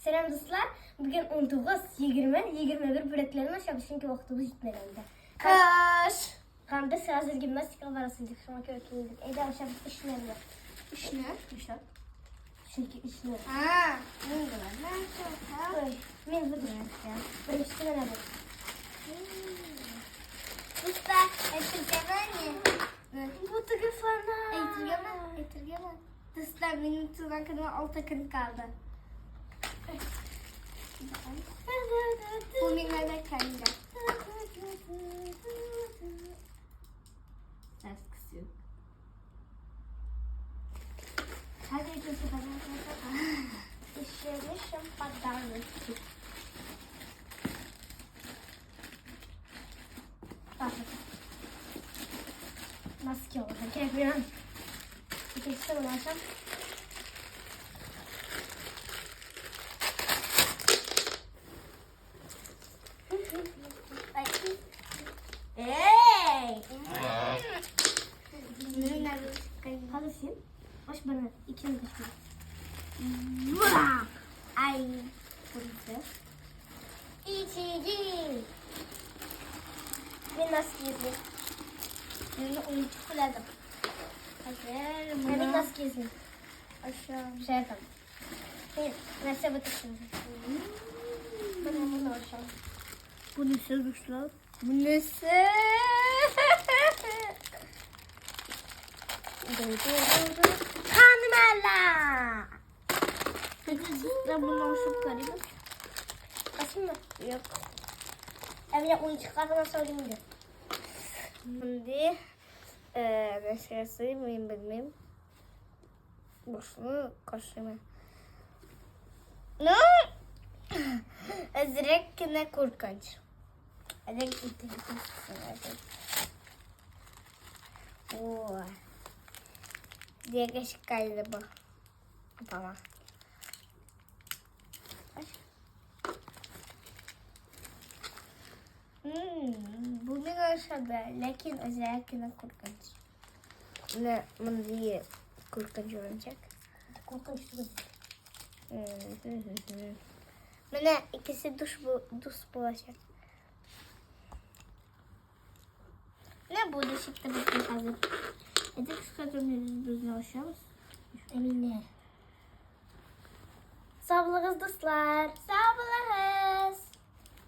Selam dostlar. Bugün 19, 20, 21 böreklerini aşağı çünkü vaktimiz yetmedi. Kaç? Kandı sırası gimnastika arasıydık. Sonra kökündük. Evde aşağı işlerle. Üç ne? Aşağı. Çünkü işler. Ha. Ne kadar? Ne kadar? Oy. Ben bu ya. Ben üstüne ne bak. Usta, etirgeme ne? Bu da kafana. Etirgeme. Usta, benim tırnak kadar alta kırık kaldı. Bu minare kendi. Ses kısıyor. Hadi götür bana. İşleri şampadarlı. Bak. Maske oldu. Keyfim. İkisi ulaşam. Hey! Hadi sil. Baş bana. İkini düşme. Ay. Burası. İçici. Ben nasıl gezdim? Ben oyuncu kuladım. Hazır. Ben nasıl gezdim? Aşağı. Şey yapalım. Hayır. Nasıl batışım? Ben bunu aşağı. Bu nasıl dostlar? Bu nasıl? Kanmala. Ben bunu aşıp garibim. Açayım mı? Yok. Evde oyun çıkartana söyleyeyim de. Şimdi mesela sayayım bilmem. Boşluğu kaşıma. Ne? Direkt ne korkunç. Direkt gidiyorsun. Oo. Diye geçik geldi bu. Tamam. Bu ne aşağıda. Lakin özellikle ne korkunç. Ne bunu diye korkunç olacak. Korkunç değil. Bana ikisi duş bulaşacak. Ne bu değişikte bakın hazır. Edip şu kadar yüzümüzün aşağımız. Emine. Sağ olun dostlar. Sağ olun.